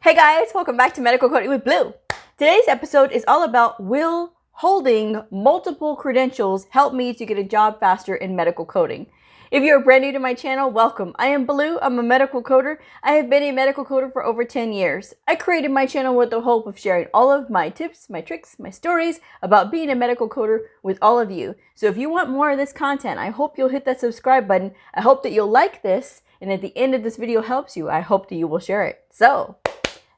Hey guys, welcome back to Medical Coding with Blue. Today's episode is all about will holding multiple credentials help me to get a job faster in medical coding. If you're brand new to my channel, welcome. I am Blue. I'm a medical coder. I have been a medical coder for over 10 years. I created my channel with the hope of sharing all of my tips, my tricks, my stories about being a medical coder with all of you. So if you want more of this content, I hope you'll hit that subscribe button. I hope that you'll like this. And at the end of this video helps you, I hope that you will share it. So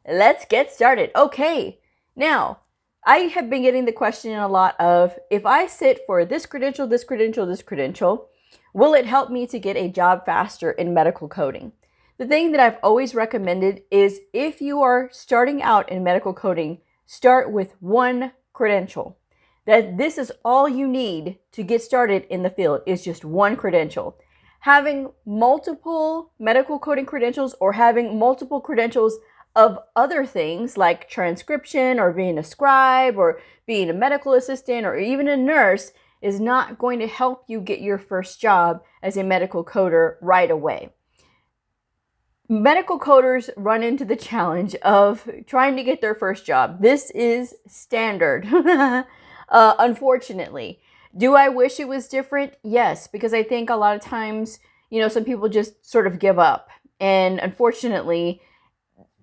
let's get started. Okay, now I have been getting the question a lot of, if I sit for this credential, this credential, this credential, will it help me to get a job faster in medical coding? The thing that I've always recommended is if you are starting out in medical coding, start with one credential. That this is all you need to get started in the field is just one credential. Having multiple medical coding credentials or having multiple credentials of other things like transcription or being a scribe or being a medical assistant or even a nurse is not going to help you get your first job as a medical coder right away. Medical coders run into the challenge of trying to get their first job. This is standard, unfortunately. Do I wish it was different? Yes, because I think a lot of times, some people just sort of give up. And unfortunately,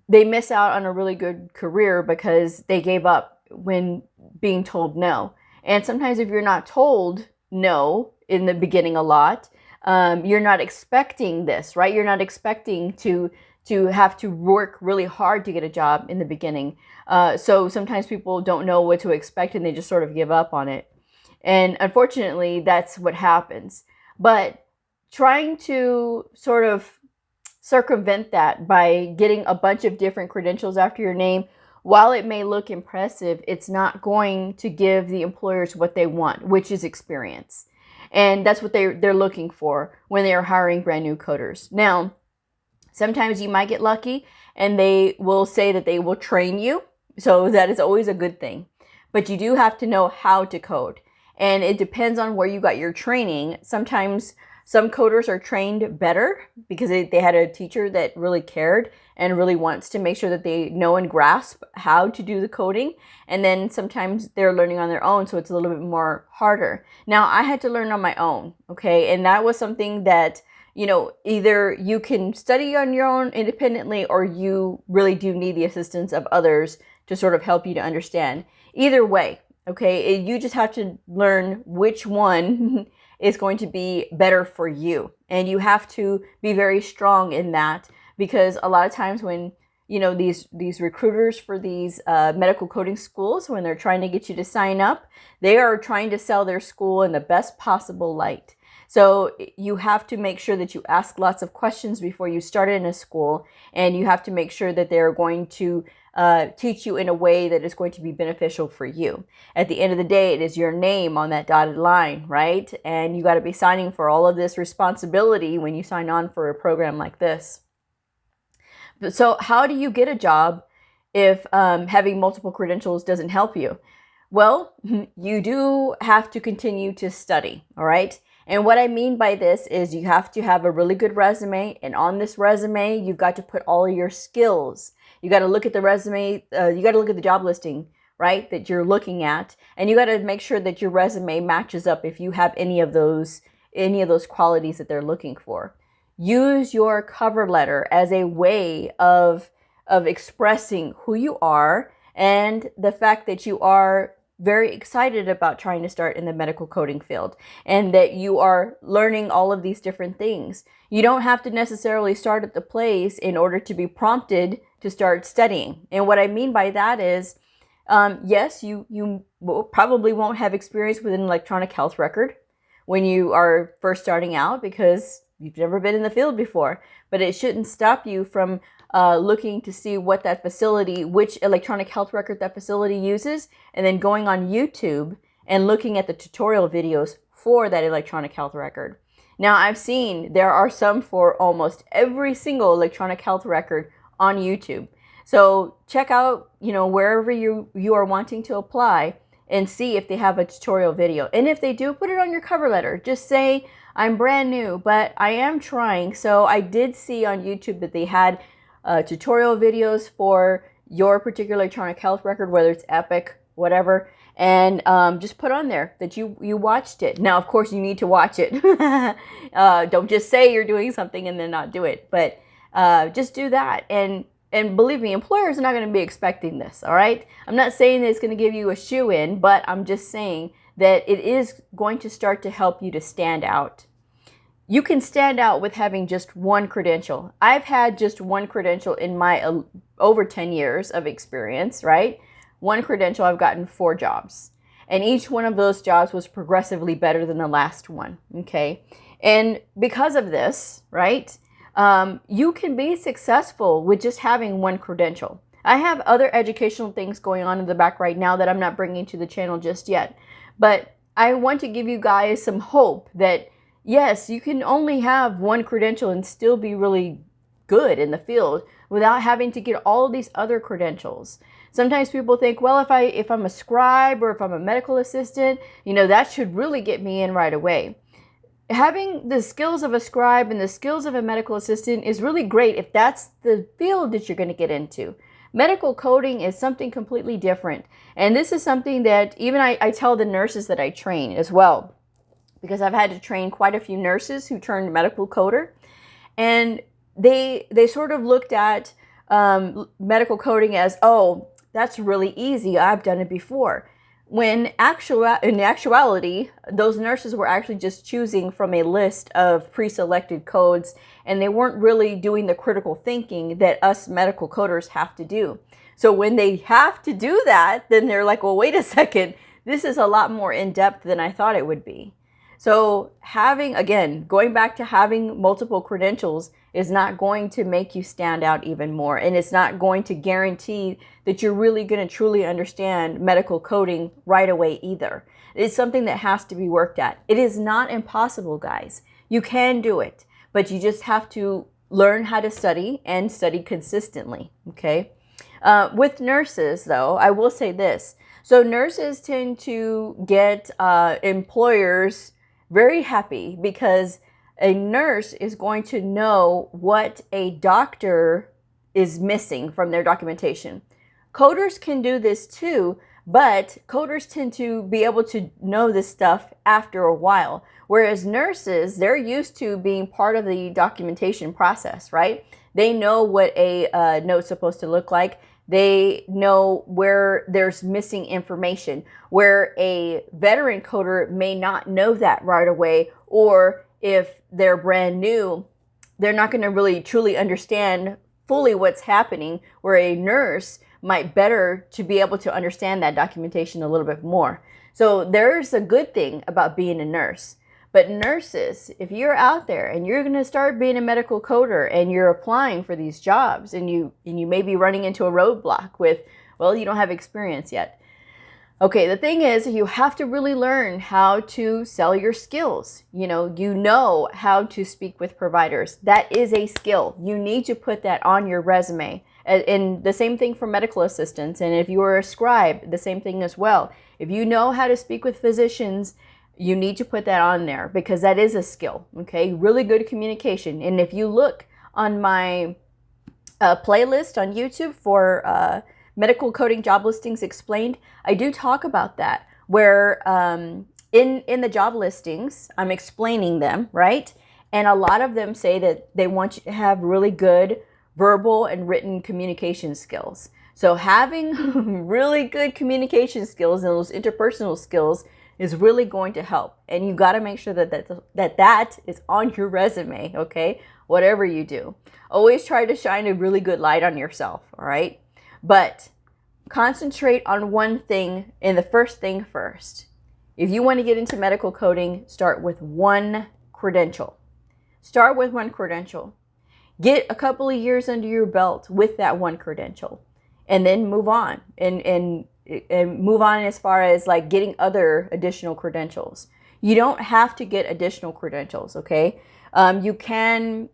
they miss out on a really good career because they gave up when being told no. And sometimes if you're not told no in the beginning a lot, you're not expecting this, right? You're not expecting to have to work really hard to get a job in the beginning. So sometimes people don't know what to expect and they just sort of give up on it. And unfortunately, that's what happens. But trying to sort of circumvent that by getting a bunch of different credentials after your name, while it may look impressive, it's not going to give the employers what they want, which is experience. And that's what they're looking for when they are hiring brand new coders. Now, sometimes you might get lucky and they will say that they will train you. So that is always a good thing. But you do have to know how to code. And it depends on where you got your training. Sometimes some coders are trained better because they had a teacher that really cared and really wants to make sure that they know and grasp how to do the coding. And then sometimes they're learning on their own, so it's a little bit more harder. Now, I had to learn on my own, okay? And that was something that, either you can study on your own independently or you really do need the assistance of others to sort of help you to understand. Either way, okay? You just have to learn which one is going to be better for you. And you have to be very strong in that, because a lot of times when, these recruiters for these medical coding schools, when they're trying to get you to sign up, they are trying to sell their school in the best possible light. So you have to make sure that you ask lots of questions before you start in a school, and you have to make sure that they're going to teach you in a way that is going to be beneficial for you. At the end of the day, it is your name on that dotted line, right? And you got to be signing for all of this responsibility when you sign on for a program like this. So how do you get a job if having multiple credentials doesn't help you? Well, you do have to continue to study, all right? And what I mean by this is you have to have a really good resume. And on this resume, you've got to put all of your skills. You got to look at the resume. You got to look at the job listing, right, that you're looking at. And you got to make sure that your resume matches up if you have any of those qualities that they're looking for. Use your cover letter as a way of expressing who you are and the fact that you are very excited about trying to start in the medical coding field and that you are learning all of these different things. You don't have to necessarily start at the place in order to be prompted to start studying. And what I mean by that is, yes, you probably won't have experience with an electronic health record when you are first starting out because you've never been in the field before, but it shouldn't stop you from looking to see what that facility, which electronic health record that facility uses, and then going on YouTube and looking at the tutorial videos for that electronic health record. Now, I've seen there are some for almost every single electronic health record on YouTube. So check out, wherever you are wanting to apply and see if they have a tutorial video. And if they do, put it on your cover letter. Just say, I'm brand new, but I am trying. So I did see on YouTube that they had tutorial videos for your particular electronic health record, whether it's Epic, whatever, and just put on there that you watched it. Now, of course, you need to watch it. Don't just say you're doing something and then not do it, but just do that. And believe me, employers are not going to be expecting this, all right? I'm not saying that it's going to give you a shoe-in, but I'm just saying that it is going to start to help you to stand out. You can stand out with having just one credential. I've had just one credential in my over 10 years of experience, right? One credential, I've gotten 4 jobs. And each one of those jobs was progressively better than the last one, okay? And because of this, right, you can be successful with just having one credential. I have other educational things going on in the back right now that I'm not bringing to the channel just yet. But I want to give you guys some hope that, yes, you can only have one credential and still be really good in the field without having to get all of these other credentials. Sometimes people think, well, if I'm a scribe or if I'm a medical assistant, that should really get me in right away. Having the skills of a scribe and the skills of a medical assistant is really great if that's the field that you're going to get into. Medical coding is something completely different. And this is something that even I tell the nurses that I train as well, because I've had to train quite a few nurses who turned medical coder. And they sort of looked at medical coding as, oh, that's really easy. I've done it before. When in actuality, those nurses were actually just choosing from a list of pre-selected codes, and they weren't really doing the critical thinking that us medical coders have to do. So when they have to do that, then they're like, well, wait a second, this is a lot more in-depth than I thought it would be. So going back to having multiple credentials is not going to make you stand out even more. And it's not going to guarantee that you're really going to truly understand medical coding right away either. It's something that has to be worked at. It is not impossible, guys. You can do it, but you just have to learn how to study and study consistently, okay? With nurses, though, I will say this. So nurses tend to get employers very happy because a nurse is going to know what a doctor is missing from their documentation. Coders can do this too, but coders tend to be able to know this stuff after a while. Whereas nurses, they're used to being part of the documentation process, right? They know what a note's supposed to look like. They know where there's missing information, where a veteran coder may not know that right away, or if they're brand new, they're not going to really truly understand fully what's happening, where a nurse might better to be able to understand that documentation a little bit more. So there's a good thing about being a nurse. But nurses, if you're out there and you're going to start being a medical coder and you're applying for these jobs and you may be running into a roadblock with, well, you don't have experience yet. Okay, the thing is, you have to really learn how to sell your skills. You know how to speak with providers. That is a skill. You need to put that on your resume. And the same thing for medical assistants. And if you are a scribe, the same thing as well. If you know how to speak with physicians, you need to put that on there because that is a skill, okay? Really good communication. And if you look on my playlist on YouTube for medical coding job listings explained, I do talk about that, where in the job listings, I'm explaining them, right? And a lot of them say that they want you to have really good verbal and written communication skills. So having really good communication skills and those interpersonal skills is really going to help. And you got to make sure that is on your resume, okay? Whatever you do. Always try to shine a really good light on yourself, all right? But concentrate on one thing and the first thing first. If you want to get into medical coding, start with one credential. Start with one credential. Get a couple of years under your belt with that one credential. And then move on. And move on as far as like getting other additional credentials. You don't have to get additional credentials, okay? You can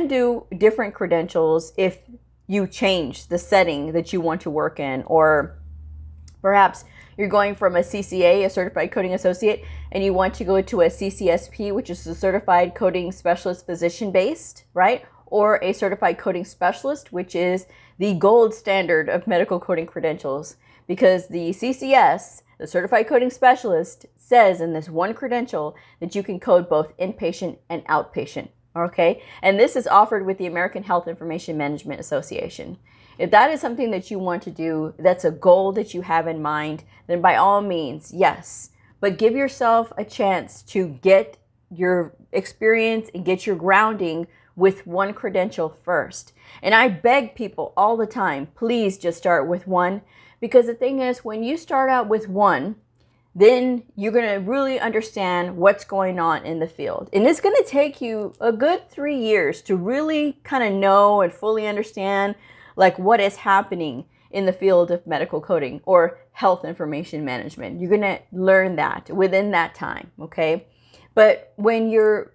do different credentials if you change the setting that you want to work in, or perhaps you're going from a CCA, a Certified Coding Associate, and you want to go to a CCSP, which is a Certified Coding Specialist Physician based, right? or a certified coding specialist, which is the gold standard of medical coding credentials, because the CCS, the certified coding specialist, says in this one credential that you can code both inpatient and outpatient. Okay, and this is offered with the American Health Information Management Association. If that is something that you want to do, that's a goal that you have in mind, then by all means, yes. But give yourself a chance to get your experience and get your grounding with one credential first. And I beg people all the time, please just start with one, because the thing is, when you start out with one, then you're going to really understand what's going on in the field. And it's going to take you a good 3 years to really kind of know and fully understand like what is happening in the field of medical coding or health information management. You're going to learn that within that time, okay? But when you're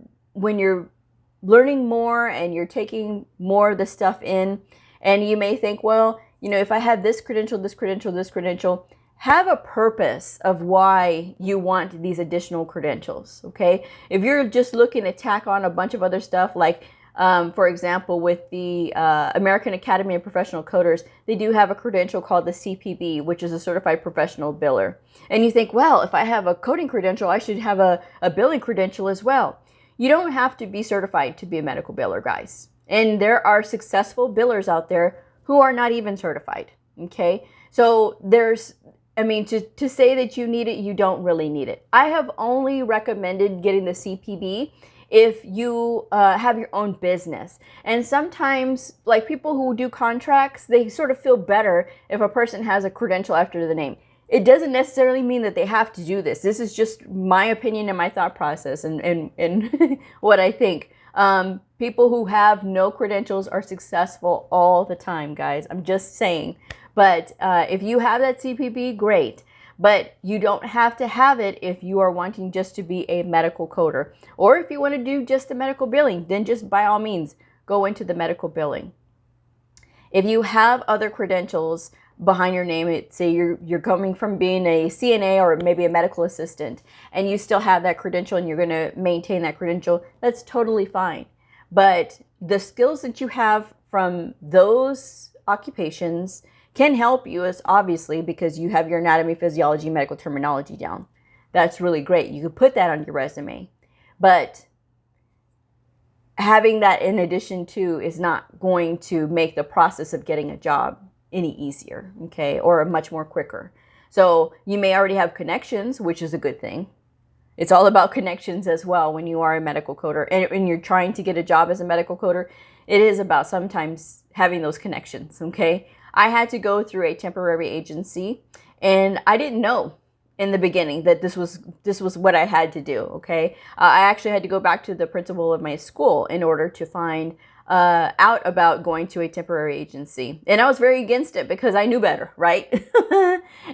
learning more and you're taking more of the stuff in, and you may think, well, you know, if I have this credential, this credential, this credential, have a purpose of why you want these additional credentials, okay? If you're just looking to tack on a bunch of other stuff, like, for example, with the American Academy of Professional Coders, they do have a credential called the CPB, which is a Certified Professional Biller. And you think, well, if I have a coding credential, I should have a billing credential as well. You don't have to be certified to be a medical biller, guys. And there are successful billers out there who are not even certified, okay? So to say that you need it, you don't really need it. I have only recommended getting the CPB if you have your own business. And sometimes, like people who do contracts, they sort of feel better if a person has a credential after the name. It doesn't necessarily mean that they have to do this. This is just my opinion and my thought process and what I think. People who have no credentials are successful all the time, guys. I'm just saying. But if you have that CPB, great. But you don't have to have it if you are wanting just to be a medical coder. Or if you want to do just the medical billing, then just by all means, go into the medical billing. If you have other credentials behind your name, say you're coming from being a CNA or maybe a medical assistant, and you still have that credential and you're going to maintain that credential, that's totally fine. But the skills that you have from those occupations can help you, as obviously, because you have your anatomy, physiology, medical terminology down. That's really great. You could put that on your resume. But having that in addition to is not going to make the process of getting a job any easier, okay, or much more quicker. So you may already have connections, which is a good thing. It's all about connections as well when you are a medical coder. And when you're trying to get a job as a medical coder, it is about sometimes having those connections, okay? I had to go through a temporary agency, and I didn't know in the beginning that this was what I had to do, okay? I actually had to go back to the principal of my school in order to find out about going to a temporary agency. And I was very against it because I knew better, right?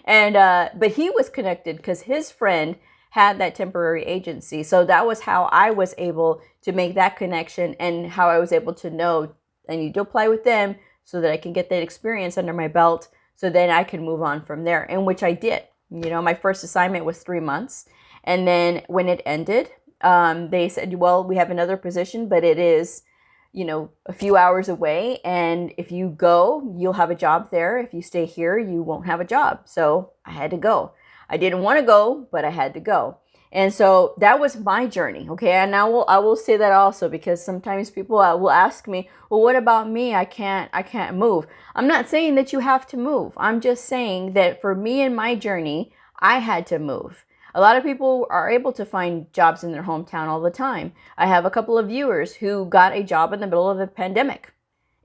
But he was connected because his friend had that temporary agency. So that was how I was able to make that connection and how I was able to know I need to apply with them so that I can get that experience under my belt so then I can move on from there, and which I did. You know, my first assignment was 3 months. And then when it ended, they said, well, we have another position, but it is, you know, a few hours away. And if you go, you'll have a job there. If you stay here, you won't have a job. So I had to go. I didn't want to go, but I had to go. And so that was my journey, okay? And I will say that also, because sometimes people will ask me, well, what about me? I can't move. I'm not saying that you have to move. I'm just saying that for me and my journey, I had to move. A lot of people are able to find jobs in their hometown all the time. I have a couple of viewers who got a job in the middle of a pandemic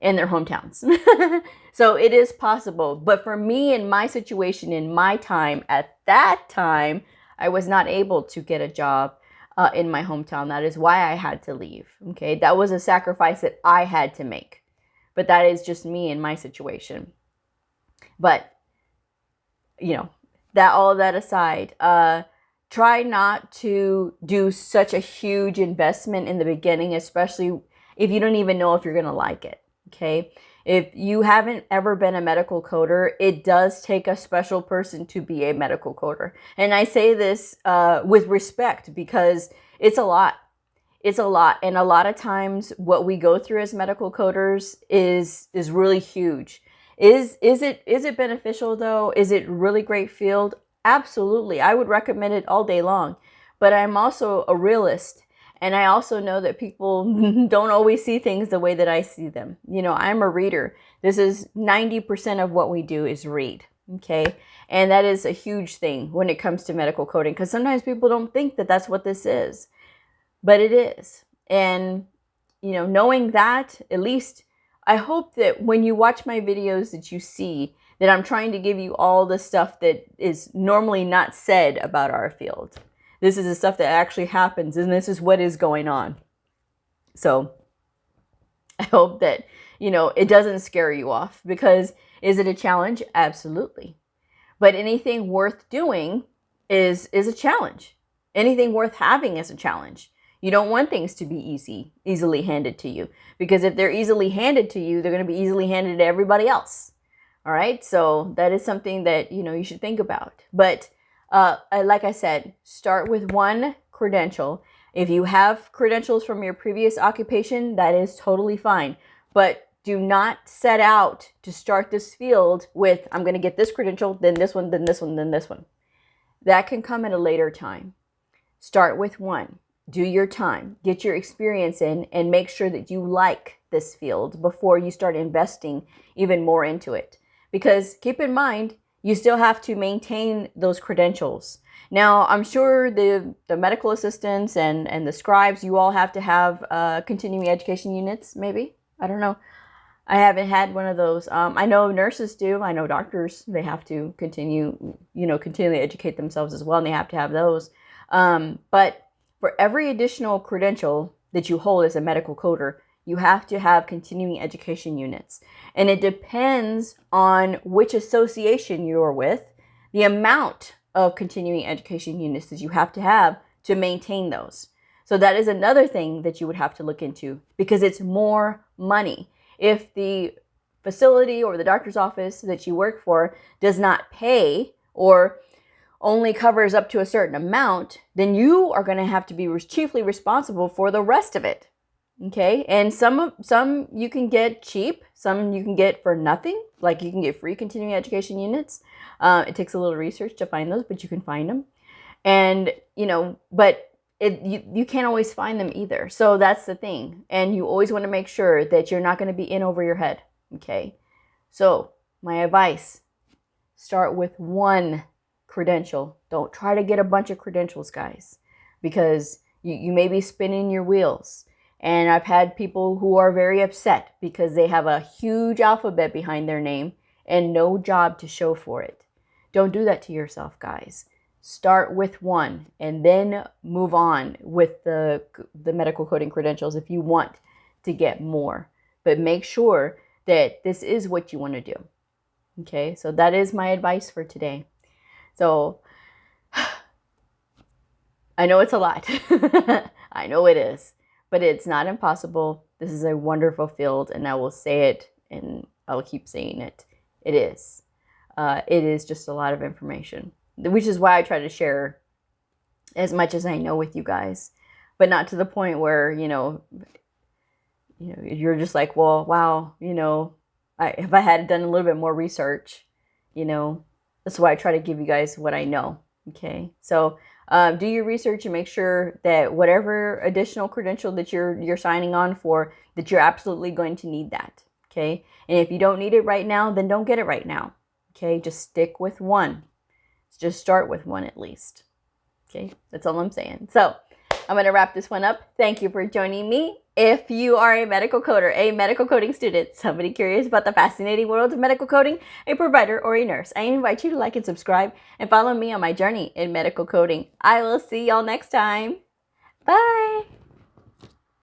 in their hometowns. So it is possible. But for me and my situation in my time, at that time, I was not able to get a job in my hometown. That is why I had to leave. Okay, that was a sacrifice that I had to make. But that is just me and my situation. But, you know, all of that aside, try not to do such a huge investment in the beginning, especially if you don't even know if you're going to like it. Okay. If you haven't ever been a medical coder, it does take a special person to be a medical coder. And I say this with respect because it's a lot. it's a lot. And a lot of times what we go through as medical coders is really huge. Is it beneficial though? Is it really great field? Absolutely. I would recommend it all day long. But I'm also a realist. And I also know that people don't always see things the way that I see them. You know, I'm a reader. This is 90% of what we do is read. Okay. And that is a huge thing when it comes to medical coding, because sometimes people don't think that that's what this is, but it is. And, you know, knowing that, at least I hope that when you watch my videos that you see that I'm trying to give you all the stuff that is normally not said about our field. This is the stuff that actually happens, and this is what is going on. So I hope that, you know, it doesn't scare you off, because is it a challenge? Absolutely. But anything worth doing is a challenge. Anything worth having is a challenge. You don't want things to be easily handed to you, because if they're easily handed to you, they're going to be easily handed to everybody else. All right. So that is something that, you know, you should think about. But like I said, start with one credential. If you have credentials from your previous occupation, that is totally fine. But do not set out to start this field with, I'm going to get this credential, then this one, then this one, then this one. That can come at a later time. Start with one. Do your time. Get your experience in, and make sure that you like this field before you start investing even more into it. Because keep in mind, you still have to maintain those credentials. Now, I'm sure the medical assistants and the scribes, you all have to have continuing education units, maybe. I don't know. I haven't had one of those. I know nurses do. I know doctors, they have to continually educate themselves as well, and they have to have those. But for every additional credential that you hold as a medical coder, you have to have continuing education units. And it depends on which association you're with, the amount of continuing education units that you have to maintain those. So that is another thing that you would have to look into, because it's more money. If the facility or the doctor's office that you work for does not pay, or only covers up to a certain amount, then you are going to have to be chiefly responsible for the rest of it. Okay, and some you can get cheap, some you can get for nothing. Like you can get free continuing education units. It takes a little research to find those, but you can find them. And you know, but you can't always find them either. So that's the thing. And you always want to make sure that you're not going to be in over your head. Okay, so my advice: start with one credential. Don't try to get a bunch of credentials, guys, because you may be spinning your wheels. And I've had people who are very upset because they have a huge alphabet behind their name and no job to show for it. Don't do that to yourself, guys. Start with one and then move on with the medical coding credentials if you want to get more. But make sure that this is what you want to do. Okay, so that is my advice for today. So I know it's a lot. I know it is. But it's not impossible. This is a wonderful field, and I will say it, and I'll keep saying it. It is. It is just a lot of information, which is why I try to share as much as I know with you guys, but not to the point where, you're just like, well, wow, if I had done a little bit more research, that's why I try to give you guys what I know. Okay, so do your research and make sure that whatever additional credential that you're signing on for, that you're absolutely going to need that. Okay, and if you don't need it right now, then don't get it right now. Okay, just stick with one. Just start with one at least. Okay, that's all I'm saying. So I'm going to wrap this one up. Thank you for joining me. If you are a medical coder, a medical coding student, somebody curious about the fascinating world of medical coding, a provider, or a nurse, I invite you to like and subscribe and follow me on my journey in medical coding. I will see y'all next time. Bye.